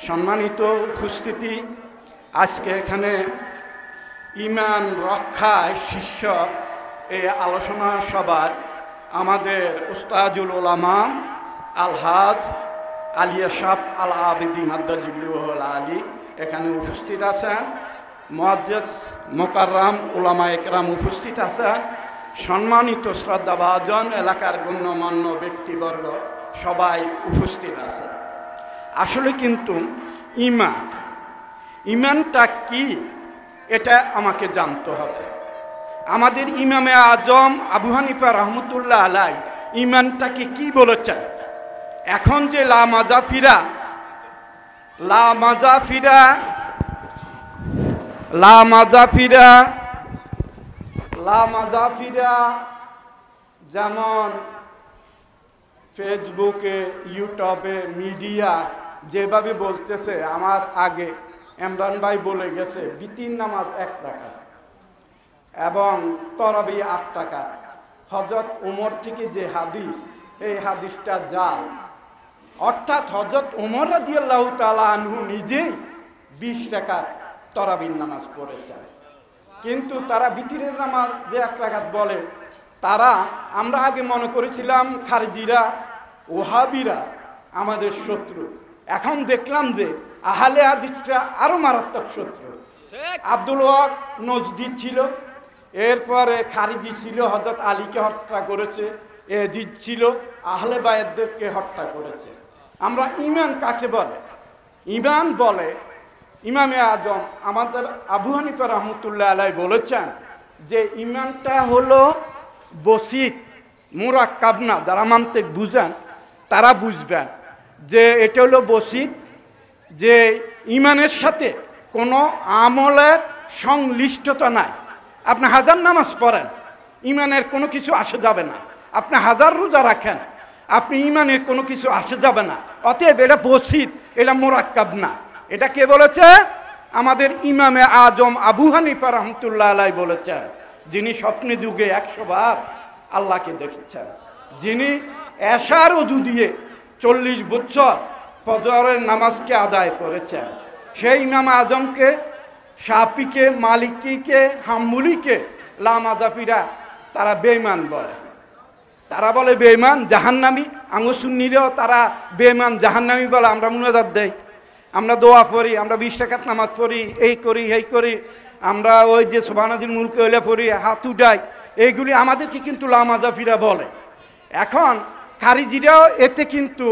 সম্মানিত উপস্থিতি, আজকে এখানে ঈমান রক্ষায় শীর্ষক এই আলোচনা সভার আমাদের উস্তাজুল উলামা আলহাজ আলিয়া শাহ আল আবিদিন আদ্দাজিল্লুহুল আলী এখানে উপস্থিত আছেন। মুআজ্জাজ মোকাররম উলামা একরাম উপস্থিত আছেন। সম্মানিত শ্রদ্ধাভাজন এলাকার গণ্যমান্য ব্যক্তিবর্গ সবাই উপস্থিত আছে। আসলে কিন্তু ঈমানটা কি এটা আমাকে জানতে হবে। আমাদের ইমামে আজম আবু হানিফা রহমতুল্লাহ আলাই ঈমানটাকে কি বলেছেন? এখন যে লা মাজাফিরা যেমন ফেসবুকে, ইউটিউবে, মিডিয়া যেভাবে বলতেছে, আমার আগে ইমরান ভাই বলে গেছে বিতির নামাজ 1 টাকা এবং তরাবি 8 টাকা। হযরত ওমর থেকে যে হাদিস, এই হাদিসটা জাল। অর্থাৎ হযরত ওমর রাদিয়াল্লাহু তাআলা আনহু নিজেই 20 টাকার তরাবির নামাজ পড়েছেন। কিন্তু তারা বিতিরের নামাজ যে 1 রাকাত বলে, তারা আমরা আগে মনে করেছিলাম খারিজিরা, ওহাবিরা আমাদের শত্রু। এখন দেখলাম যে আহলে হাদিসরা আরো মারাত্মক শত্রু। আব্দুল ওয়াক নজদি ছিল, এরপরে খারিজি ছিল, হযরত আলীকে হত্যা করেছে, এজিদ ছিল, আহলে বায়াতদেরকে হত্যা করেছে। আমরা ঈমান কাকে বলে? ঈমান বলে ইমামে আজম আমাদের আবু হানিফা রহমতুল্লাহ আলাই বলেছেন যে ঈমানটা হলো বসিত, মুরাক্কাব না। যারা মান্তিক বুঝেন তারা বুঝবেন যে এটা হলো বসিত, যে ঈমানের সাথে কোনো আমলের সংশ্লিষ্টতা নাই। আপনি 1000 নামাজ পড়েন, ঈমানের কোনো কিছু আসে যাবে না। আপনি 1000 রোজা রাখেন, আপনি ঈমানের কোনো কিছু আসে যাবে না। অতএব এটা বসিত, এটা মুরাক্কাব না। এটা কে বলেছে? আমাদের ইমামে আজম আবু হানিফা রহমতুল্লাহ আলাই বলেছেন, যিনি স্বপ্নে যুগে 100 বার আল্লাহকে দেখেছেন, যিনি এশার ওযু দিয়ে 40 বছর ফজরের নামাজকে আদায় করেছেন। সেই ইমাম আজমকে, শাফিকে, মালিকিকে, হাম্বলিকে লা মাজাফিরা তারা বেঈমান বলে। তারা বলে বেঈমান, জাহান্নামী। সুন্নিরাও তারা বেঈমান, জাহান্নামী বলে। আমরা মুনাজাত দেই, আমরা দোয়া পড়ি, আমরা 20 রাকাত নামাজ পড়ি, এই করি এই করি, আমরা ওই যে সুবহানাল্লাহিল মুলকে হইলে পড়ি, হাত উঠাই, এইগুলি আমাদেরকে কিন্তু লা মাজাফিরা বলে। এখন খারিজিরাও এতে কিন্তু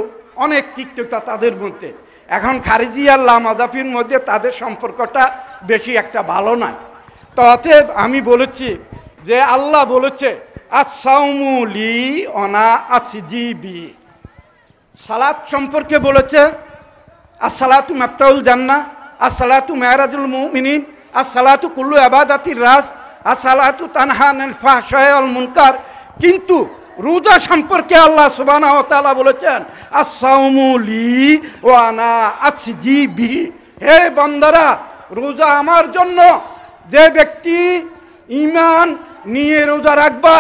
অনেক তিক্ততা তাদের মধ্যে। এখন খারিজি আর লা মাজাফির মধ্যে তাদের সম্পর্কটা বেশি একটা ভালো নয়। তো অতএব আমি বলেছি যে আল্লাহ বলেছে আস-সাওমু লি ওয়ানা আজজি, সালাত সম্পর্কে বলেছে as-salatu mafতাহুল জান্নাহ, as-salatu মিরাজুল মুমিনিন, as-salatu কুল্লু ইবাদাতির রাস, as-salatu তানহা আনিল ফাহশাই ওয়াল মুনকার। কিন্তু রোজা সম্পর্কে আল্লাহ সুবহানাহু ওয়া তাআলা বলেছেন আস-সাওমু লি ওয়া আনা আজজি বিহি। হে বান্দারা, রোজা আমার জন্য। যে ব্যক্তি ঈমান নিয়ে রোজা রাখবা,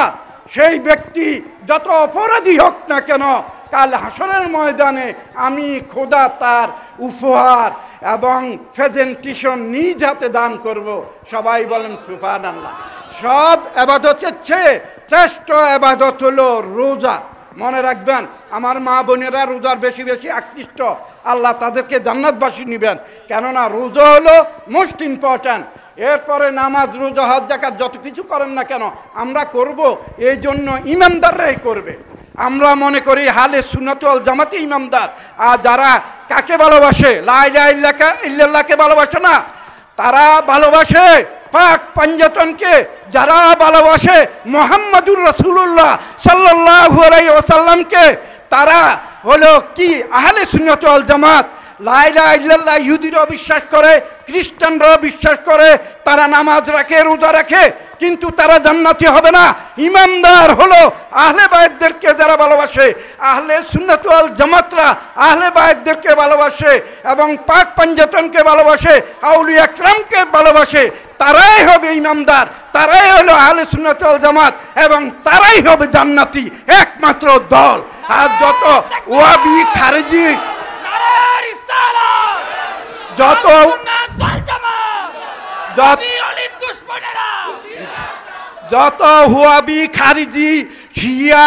সেই ব্যক্তি যত অপরাধী হোক না কেন, কাল হাসরের ময়দানে আমি খোদা তার উপহার এবং প্রেজেন্টেশন নিজ হাতে দান করব। সবাই বলেন সুবহানাল্লাহ। সব ইবাদতের চেয়ে শ্রেষ্ঠ ইবাদত হলো রোজা। মনে রাখবেন, আমার মা বোনেরা রোজার বেশি বেশি আকৃষ্ট, আল্লাহ তাদেরকে জান্নাতবাসী নেবেন। কেননা রোজা হলো মোস্ট ইম্পর্ট্যান্ট। এরপরে নামাজ, রোজা, হজ, যাকাত যত কিছু করেন না কেন আমরা করব, এই জন্য ইমানদাররাই করবে। আমরা মনে করি হালে সুন্নাত ওয়াল জামাতে ইমানদার। আর যারা কাকে ভালোবাসে? লা ইলাহা ইল্লাল্লাহকে ভালোবাসে না, তারা ভালোবাসে পাক পাঞ্জাতনকে। যারা ভালোবাসে মুহাম্মাদুর রাসূলুল্লাহ সাল্লাল্লাহু আলাইহি ওয়াসাল্লামকে, তারা হলো কি আহলে সুন্নাত ওয়াল জামাত। লা ইলাহা ইল্লাল্লাহ ইহুদিরাও বিশ্বাস করে, খ্রিস্টানরাও বিশ্বাস করে, তারা নামাজ রাখে, রোজা রাখে, কিন্তু তারা জান্নাতি হবে না। ইমানদার হলো আহলে বায়তদেরকে যারা ভালোবাসে। আহলে সুন্নাত ওয়াল জামাতরা আহলে বায়তদেরকে ভালোবাসে এবং পাক পাঞ্জাতনকে ভালোবাসে, আউলিয়া একরামকে ভালোবাসে। তারাই হবে ইমানদার, তারাই হলো আহলে সুন্নাত ওয়াল জামাত এবং তারাই হবে জান্নাতি একমাত্র দল। আর যত ওয়াহাবি, খারিজি, যত যত হুয়াবি খারিজি শিয়া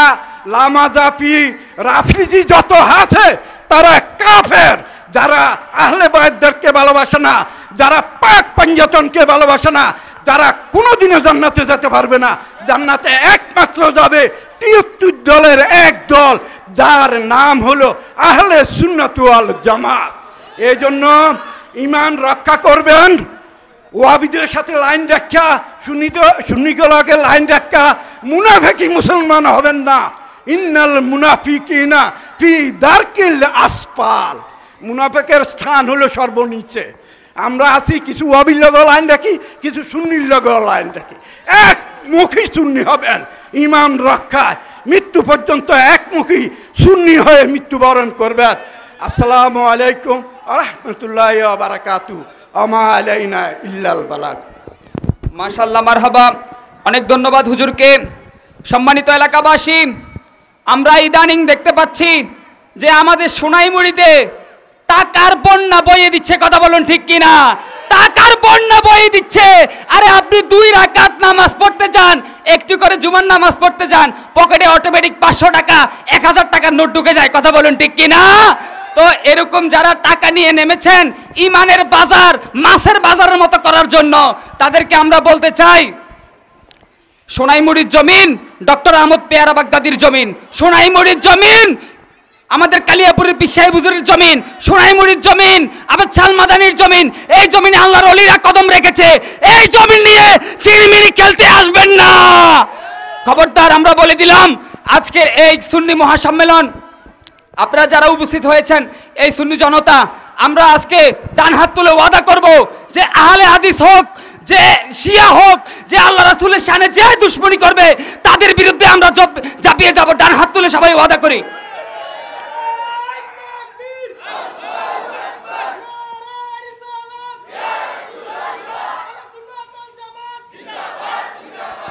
লামাজাপি রাফিজি যত আছে তারা কাফের। যারা আহলে বাইতদেরকে ভালোবাসে না, যারা পাক পাঞ্জাতনকে ভালোবাসে না, যারা কোনোদিনও জান্নাতে যেতে পারবে না, জান্নাতে একমাত্র যাবে ৭৩ দলের এক দল, যার নাম হলো আহলে সুন্নাত ওয়াল জামাত। এই জন্য ঈমান রক্ষা করবেন, ওয়াহাবিদের সাথে লাইন রাখা, সুন্নিগুলোকে লাইন রাখা, মুনাফিকি মুসলমান হবেন না। ইন্নাল মুনাফিকিনা ফি দারকিল আসফাল, মুনাফিকের স্থান হলো সর্বনিচে। আমরা আছি কিছু ওয়াহাবির লগে লাইন রাখি, কিছু সুন্নির লগে লাইন রাখি। একমুখী সুন্নি হবেন ঈমান রক্ষায়, মৃত্যু পর্যন্ত একমুখী সুন্নি হয়ে মৃত্যুবরণ করবেন। আসসালামু আলাইকুম ওয়া রাহমাতুল্লাহি ওয়া বারাকাতুহু। আমা আলাইনা ইল্লাল বালাগ। মাশাআল্লাহ, মারহাবা। অনেক ধন্যবাদ হুজুরকে। সম্মানিত এলাকাবাসী, আমরা ইদানিং দেখতে পাচ্ছি যে আমাদের সোনাইমুড়িতে টাকার বন্যা বইয়ে দিচ্ছে। কথা বলুন ঠিক কিনা? টাকার বন্যা বইয়ে দিচ্ছে। আরে আপনি 2 রাকাত নামাজ পড়তে যান, একটু করে জুমার নামাজ পড়তে যান, পকেটে অটোমেটিক 500 টাকা 1000 টাকার নোট ঢুকে যায়। কথা বলুন ঠিক কিনা? তো এরকম যারা টাকা নিয়ে নেমেছেন ইমানের বাজার মাছের বাজারের মতো করার জন্য, তাদেরকে আমরা বলতে চাই, সোনাইমুড়ির জমিন ডক্টর আহমদ পেয়ারা বাগদাদির জমিন, সোনাইমুড়ির জমিন আমাদের কালিয়াপুরের পীর সাহেব হুজুরের জমিন, সোনাইমুড়ির জমিন আবার চালমাদানির জমিন। এই জমিনে আল্লাহর ওলিরা কদম রেখেছে। এই জমিন নিয়ে চিরমিনি খেলতে আসবেন না, খবরদার। আমরা বলে দিলাম আজকের এই সুন্নি মহাসম্মেলন, আপনারা যারা উপস্থিত হয়েছেন, এই সুন্নি জনতা, আমরা আজকে ডান হাত তুলে ওয়াদা করব যে আহলে হাদিস হোক, যে শিয়া হোক, যে আল্লাহ রাসূলের শানে যে দুশমনি করবে তাদের বিরুদ্ধে আমরা ঝাঁপিয়ে যাব। ডান হাত তুলে সবাই ওয়াদা করি।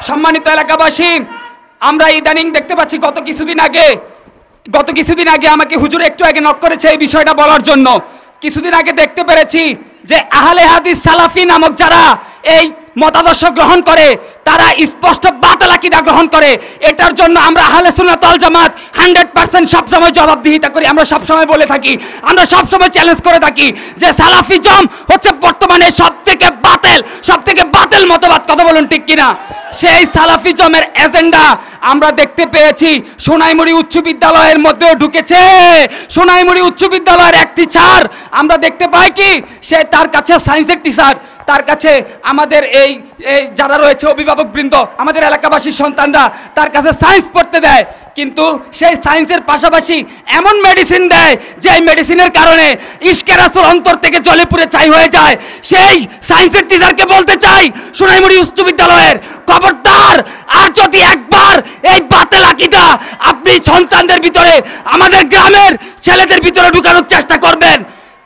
সম্মানিত এলাকাবাসী, আমরা ইদানিং দেখতে পাচ্ছি গত কিছুদিন আগে আমাকে হুজুর একটু আগে নক করেছে এই বিষয়টা বলার জন্য। কিছুদিন আগে দেখতে পেরেছি যে আহলে হাদিস সালাফি নামক যারা এই মতাদর্শ গ্রহণ করে তারা স্পষ্ট বাতিল আকীদা গ্রহণ করে। এটার জন্য আমরা আহলে সুন্নাত ওয়াল জামাত 100% সবসময় জবাবদিহিতা করি। আমরা সবসময় বলে থাকি, আমরা সবসময় চ্যালেঞ্জ করে থাকি যে সালাফিজম হচ্ছে বর্তমানে সবথেকে বাতিল মতবাদ। কথা বলুন ঠিক কিনা? সেই সালাফিজমের এজেন্ডা আমরা দেখতে পেয়েছি সোনাইমুড়ি উচ্চ বিদ্যালয়ের মধ্যেও ঢুকেছে। সোনাইমুড়ি উচ্চ বিদ্যালয়ের এক টিচার আমরা দেখতে পাই কি, সে তার কাছে সায়েন্সের টিচার, তার কাছে আমাদের এই যারা রয়েছে অভিভাবক বৃন্দ, আমাদের এলাকাবাসীর সন্তানরা তার কাছে সায়েন্স পড়তে দেয়, কিন্তু সেই সায়েন্সের পাশাপাশি এমন মেডিসিন দেয় যে মেডিসিনের কারণে ইশকে রাসূল অন্তর থেকে জ্বলে পুড়ে ছাই হয়ে যায়। সেই সায়েন্সের টিচারকে বলতে চাই সোনাইমুড়ি উচ্চ বিদ্যালয়ের, খবরদার, আর যদি একবার এই বাতিল আকীদা আপনি সন্তানদের ভিতরে, আমাদের গ্রামের ছেলেদের ভিতরে ঢুকানোর চেষ্টা করবেন,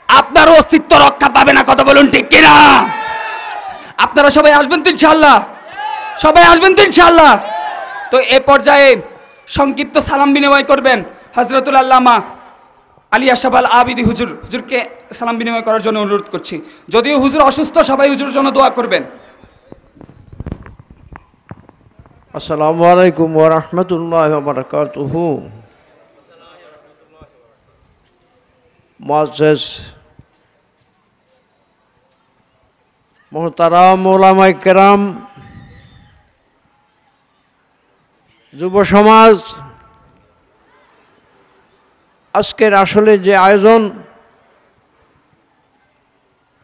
আপনার অস্তিত্ব রক্ষা পাবে না। কথা বলুন ঠিক কিনা? আপনারা সবাই আসবেন তো ইনশাআল্লাহ? সবাই আসবেন তো ইনশাআল্লাহ? তো এ পর্যায়ে সংক্ষিপ্ত সালাম বিনিময় করবেন হযরতুল আল্লামা আলী আশরাফ আল আবিদি হুজুরকে সালাম বিনিময় করার জন্য অনুরোধ করছি। যদিও হুজুর অসুস্থ, সবাই হুজুরের জন্য দোয়া করবেন। আসসালামু আলাইকুম ওয়া রাহমাতুল্লাহি ওয়া বারাকাতুহু। মুআজ্জাজ মুহতারাম উলামায়ে কেরাম, যুব সমাজ, আজকের আসলে যে আয়োজন,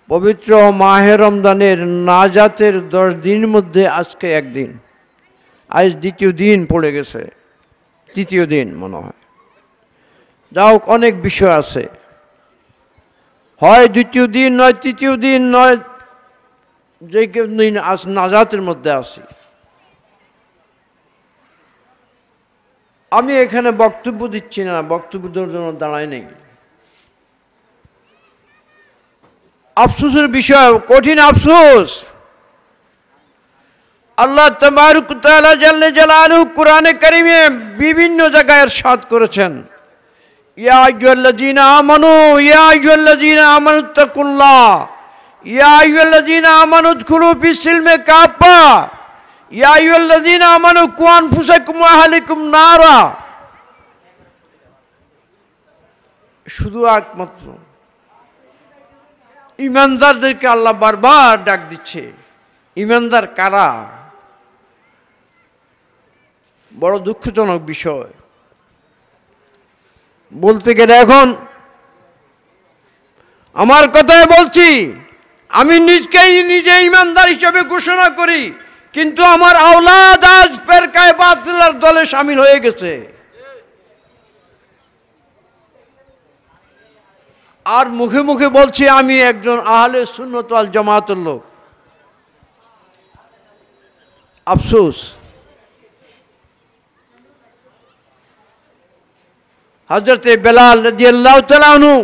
পবিত্র মাহে রমজানের নাজাতের 10 দিনের মধ্যে আজকে একদিন, আজ দ্বিতীয় দিন পড়ে গেছে, তৃতীয় দিন মনে হয়। যাও, অনেক বিষয় আছে, হয় দ্বিতীয় দিন নয় তৃতীয় দিন নয়, যে কেউ দিন আজ নাজাতের মধ্যে আছি। আমি এখানে বক্তব্য দিচ্ছি না, বক্তব্য দেওয়ার জন্য দাঁড়াই নেই। আফসোসের বিষয়, কঠিন আফসোস, আল্লাহ তাবারক ওয়া তাআলা জাল্লে জালালুহু কোরআনে কারীমে বিভিন্ন জায়গায় ইরশাদ করেছেন, ইয়া আইয়ুহাল্লাযীনা আমানু ইয়া আইয়ুহাল্লাযীনা আমানুত্তাকুল্লাহ ইয়া আইয়ুহাল্লাযীনা আমানু উদখুলু ফিস-সিলমি কাফা ইয়া আইয়ুহাল্লাযীনা আমানু কু আনফুসাকুম ওয়া আহলিকুম নারা। শুধু একমাত্র ইমানদারদেরকে আল্লাহ বারবার ডাক দিচ্ছে। ইমানদার কারা? বড় দুঃখজনক বিষয় বলতে গেলে। এখন আমার কথাই বলছি, আমি নিজে ইমানদার হিসেবে ঘোষণা করি, কিন্তু আমার আওলাদ আজ ফেরকায়ে বাতিলের দলে শামিল হয়ে গেছে। আর মুখে মুখে বলছি আমি একজন আহলে সুন্নাত ওয়াল জামাতের লোক। আফসোস, হযরতে বেলাল রাদিয়াল্লাহু তাআলা আনহু,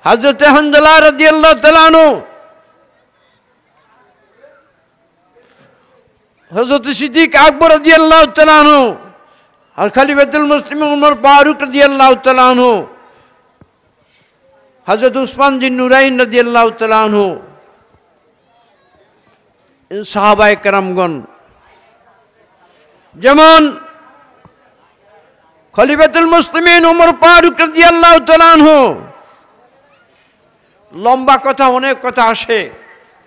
হযরতে হানজালা রাদিয়াল্লাহু তাআলা আনহু, হযরতে সিদ্দিক আকবর রাদিয়াল্লাহু তাআলা আনহু, আর খলিফাতুল মুসলিমিন উমর ফারুক রাদিয়াল্লাহু তাআলা আনহু, হযরত উসমান জিন্নুরাইন রাদিয়াল্লাহু তাআলা আনহু, সাহাবায়ে কেরামগণ, যেমন খলিফাতুল মুসলিমিন উমর ফারুক রাদিয়াল্লাহু তাআলা আনহু। লম্বা কথা, অনেক কথা আসে,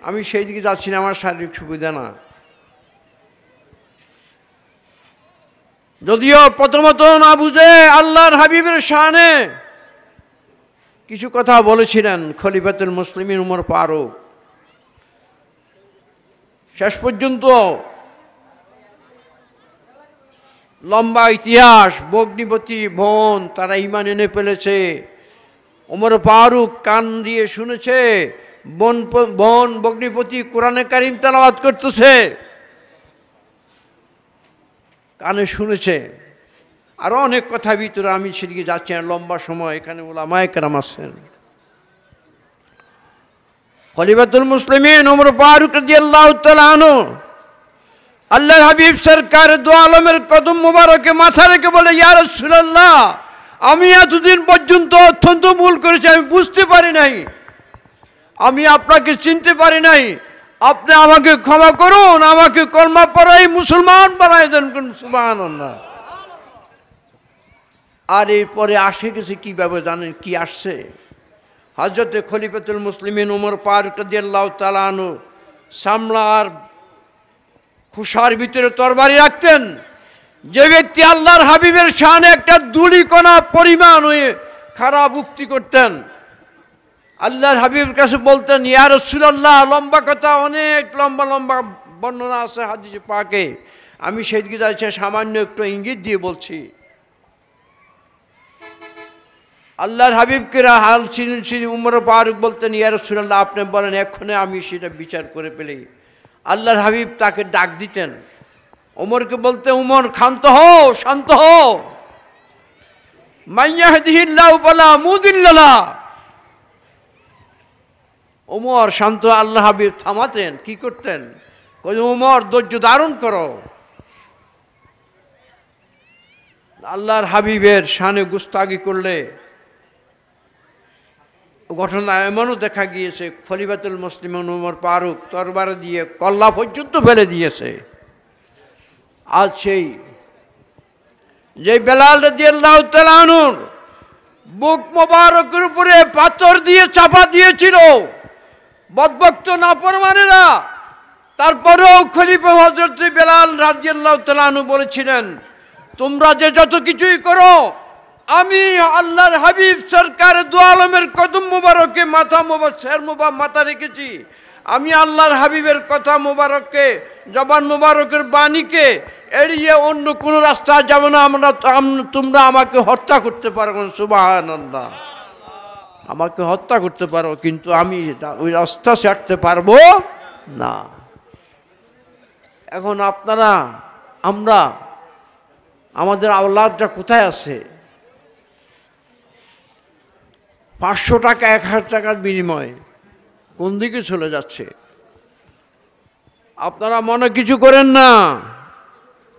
আমি সেই দিকে যাচ্ছি না, আমার শারীরিক সুবিধা না। যদিও প্রথমত না বুঝে আল্লাহর হাবিবের শানে কিছু কথা বলেছিলেন খলিফাতুল মুসলিমিন উমর ফারুক, শেষ পর্যন্ত লম্বা ইতিহাস, বগ্নিপতি বোন তারা ঈমান এনে ফেলেছে। উমর ফারুক কান দিয়ে শুনেছে, বোন বগ্নিপতি কোরআনে কারীম তেলাওয়াত করতেছে, কানে শুনেছে। আরো অনেক কথা ভিতরে, আমি সেদিকে যাচ্ছি না, লম্বা সময়। এখানে উলামায়ে কেরাম আছেন। খলিফাতুল মুসলিমিন উমর ফারুক রাদিয়াল্লাহু তাআলা আনহু আল্লাহর হাবিব সরকার দু আলমের কদম মুবারকে মাথা রেখে বলে, ইয়া রাসূলুল্লাহ, আমি এতদিন পর্যন্ত অত্যন্ত ভুল করেছি, আমি বুঝতে পারি নাই, আমি আপনাকে চিনতে পারি নাই, আপনি আমাকে ক্ষমা করুন, আমাকে কলমা পড়াই মুসলমান বানাই দেন। সুবহানাল্লাহ। আর এরপরে আসে গেছে কিভাবে জানেন? কি আসছে? হযরতে খলিফাতুল মুসলিমিন উমর ফারুক রাদিয়াল্লাহু তাআলা আনহু সামলার খুশার ভিতরে তরবারি রাখতেন। যে ব্যক্তি আল্লাহর হাবিবের শানে একটা ধূলিকণা পরিমাণ হয়ে খারাপ উক্তি করতেন, আল্লাহর হাবিবের কাছে বলতেন, ইয়া রাসূলুল্লাহ, লম্বা কথা, অনেক লম্বা লম্বা বর্ণনা আছে হাদিসে পাকে, আমি সেদিকে যাচ্ছি, সামান্য একটু ইঙ্গিত দিয়ে বলছি। আল্লাহর হাবিবকে হাল চিনি উমর ফারুক বলতেন, ইয়া রাসূলুল্লাহ, আপনি বলেন, এক্ষণে আমি সেটা বিচার করে ফেলি। আল্লাহর হাবিব তাকে ডাক দিতেন, ওমরকে বলতে, উমর শান্ত হও, শান্ত হও, মান ইয়াহদিহিল্লাহু ফালা মুদিল্লা লাহু। ওমর শান্ত। আল্লাহ হাবিব থামাতেন, কি করতেন? ওমর ধৈর্য ধারণ করো। আল্লাহর হাবিবের শানে গুস্তাগি করলে ঘটনা এমনও দেখা গিয়েছে, খলিফাতুল মুসলিমিন উমর ফারুক তরবার দিয়ে কল্লা পর্যন্ত ফেলে দিয়েছে। আজ সেই যে বেলাল রাদিয়াল্লাহু তাআলা আনহুর বুক মোবারকের উপরে পাথর দিয়ে চাপা দিয়েছিল বদভক্ত নাফরমানেরা, তারপরেও খলিফা হযরত বেলাল রাদিয়াল্লাহু তাআলা আনহু বলেছিলেন, তোমরা যে যত কিছুই করো, আমি আল্লাহর হাবিব সরকার দু আলমের কদম মুবারকে মাথা রেখেছি। আমি আল্লাহর হাবিবের কথা মুবারককে, জবান মুবারকের বাণীকে এড়িয়ে অন্য কোন রাস্তা যাব না। তোমরা আমাকে হত্যা করতে পারো, সুবহানাল্লাহ, আমাকে হত্যা করতে পারো, কিন্তু আমি ওই রাস্তা ছাড়তে পারবো না। এখন আপনারা, আমরা, আমাদের আওলাদরা কোথায় আছে? 500 টাকা 1000 টাকার বিনিময়ে কোন দিকে চলে যাচ্ছে? আপনারা মনে কিছু করেন না,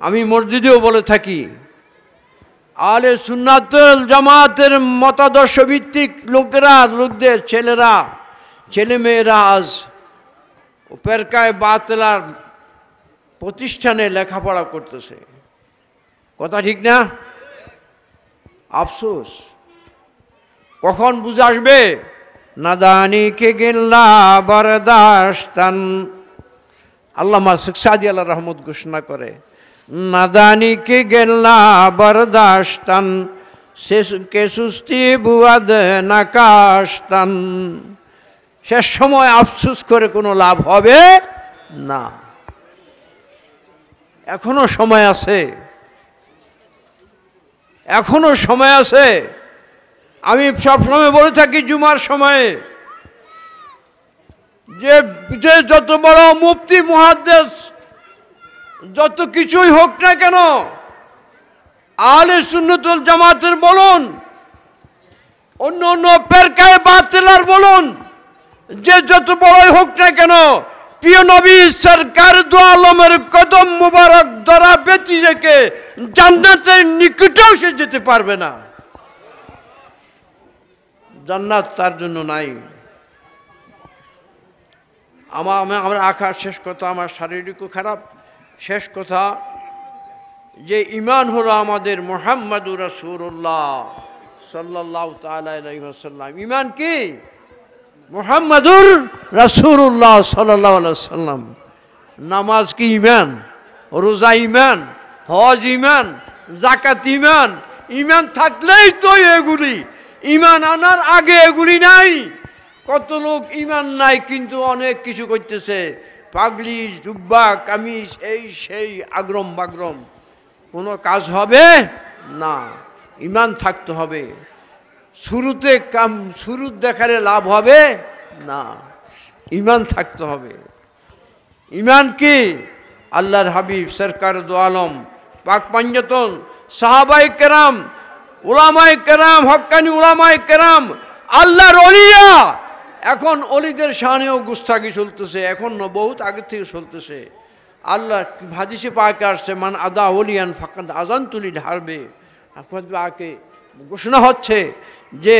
আমি মসজিদেও বলে থাকি, আহলে সুন্নাতুল জামাতের মতাদর্শ ভিত্তিক লোকদের ছেলেমেয়েরা আজ পেরকায়ে বাতিলার প্রতিষ্ঠানে লেখাপড়া করতেছে। কথা ঠিক না? আফসোস, কখন বুঝে আসবে? নাদানি কে গেল্লা বরদাস্তান, আল্লামা শেখ সাদি আল্লাহ রহমত ঘোষণা করে, নাদানি কে গেল্লা বরদাস্তান কে সুস্তি বুয়াদ নাকাস্তান। শেষ সময় আফসোস করে কোনো লাভ হবে না। এখনো সময় আছে, এখনো সময় আছে। আমি সবসময় বলে থাকি জুমার সময়ে যে যত বড় মুফতি মুহাদ্দিস যত কিছুই হোক না কেন, আহলে সুন্নাতুল জামাতের বলুন, অন্য অন্য পেরকায়ে বাতিলার বলুন, যে যত বড়ই হোক না কেন, প্রিয় নবী সরকার দু আলমের কদম মুবারক ধরা বেঁচে রেখে জান্নাতের নিকটেও সে যেতে পারবে না। জান্নাত তার জন্য নাই। আমার আঁকার শেষ কথা, আমার শারীরিকও খারাপ। শেষ কথা যে ইমান হলো আমাদের মুহাম্মাদুর রাসূলুল্লাহ সাল্লাল্লাহু তাআলা আলাইহি ওয়াসাল্লাম। ইমান কি? মুহাম্মাদুর রাসূলুল্লাহ সাল্লাল্লাহু আলাইহি ওয়াসাল্লাম। নামাজ কি ইমান? রোজা ইমান? হজ ইমান? যাকাত ইমান? ইমান থাকলেই তো এগুলি। ইমান আনার আগে এগুলি নাই। কত লোক ইমান নাই কিন্তু অনেক কিছু করতেছে, পাগলি জুব্বা কামিজ এই সেই আগরম বাগরম, কোনো কাজ হবে না। ইমান থাকতে হবে। শুরুতে শুরু দেখালে লাভ হবে না, ইমান থাকতে হবে। ইমান কি? আল্লাহর হাবিব সরকার দু আলম পাক পাঞ্জাতন সাহাবায়ে কেরাম উলামায়ে কেরাম হক্কানি উলামায়ে কেরাম আল্লাহর ওলিয়া। এখন অলিদের শানেও গুস্তাখি চলতেছে, এখন বহুত আগে থেকে চলতেছে। আল্লাহ হাদিসে পাকে আসছে, মান আদা ওলিয়ান ফাকাদ আযানতুলিল হারবে। আকে ঘোষণা হচ্ছে যে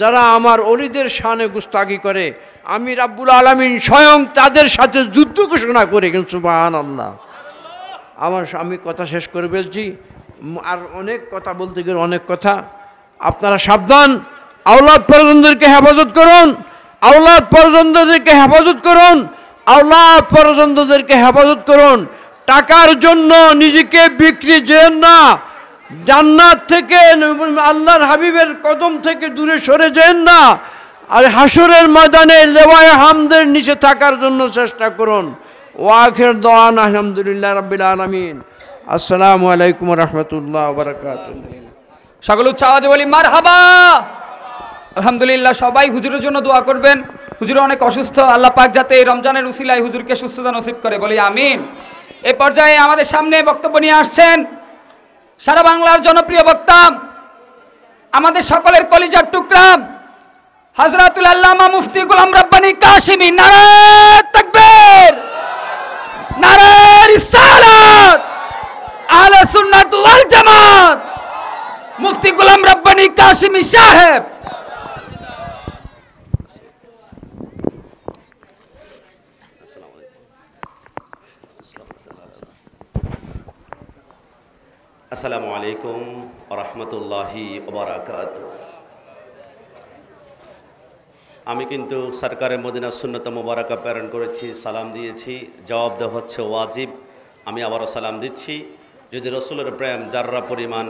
যারা আমার অলিদের শানে গুস্তাখি করে আমি রাব্বুল আলামিন স্বয়ং তাদের সাথে যুদ্ধ ঘোষণা করে। কিন্তু সুবহানাল্লাহ। আমি কথা শেষ করে ফেলছি, আর অনেক কথা বলতে গেলে অনেক কথা। আপনারা সাবধান, আওলাদ পরজনদেরকে হেফাজত করুন, আওলাদ পরজনদেরকে হেফাজত করুন, আওলাদ পরজনদেরকে হেফাজত করুন। টাকার জন্য নিজেকে বিক্রি যেন না, জান্নাত থেকে আল্লাহর হাবিবের কদম থেকে দূরে সরে যেন না, আর হাসরের ময়দানে লেওয়ায়ে হামদের নিচে থাকার জন্য চেষ্টা করুন। ওয়াখির দাওয়ানা আলহামদুলিল্লাহ রাব্বিল আলামিন। আসসালামু আলাইকুম ওয়া রাহমাতুল্লাহি ওয়া বারাকাতুহু। সকল উচ্চ আওয়াজে বলি মারহাবা। আলহামদুলিল্লাহ। সবাই হুজুরের জন্য দোয়া করবেন। হুজুর অনেক অসুস্থ, আল্লাহ পাক যাতে এই রমজানের উসিলায় হুজুরকে সুস্থতা নসিব করে, বলি আমিন। এই পর্যায়ে আমাদের সামনে বক্তব্য নিয়ে আসছেন সারা বাংলার জনপ্রিয় বক্তা, আমাদের সকলের কলিজার টুকরা হযরতুল আল্লামা মুফতি গোলাম রব্বানী কাশিমি। নারে তাকবীর, নারে রিসালাত, আহলে সুন্নাত ওয়াল জামাত, মুফতি গোলাম রব্বানী কাশিমি সাহেব। আসসালামু আলাইকুম ওয়া রাহমাতুল্লাহি ওয়া বারাকাতুহু। আমি কিন্তু সরকারে মদিনা সুন্নত মুবারাকা প্রেরণ করেছি, সালাম দিয়েছি, জবাব দেওয়া হচ্ছে ওয়াজিব। আমি আবারও সালাম দিচ্ছি। যদি রসুলের প্রেম যাররা পরিমাণ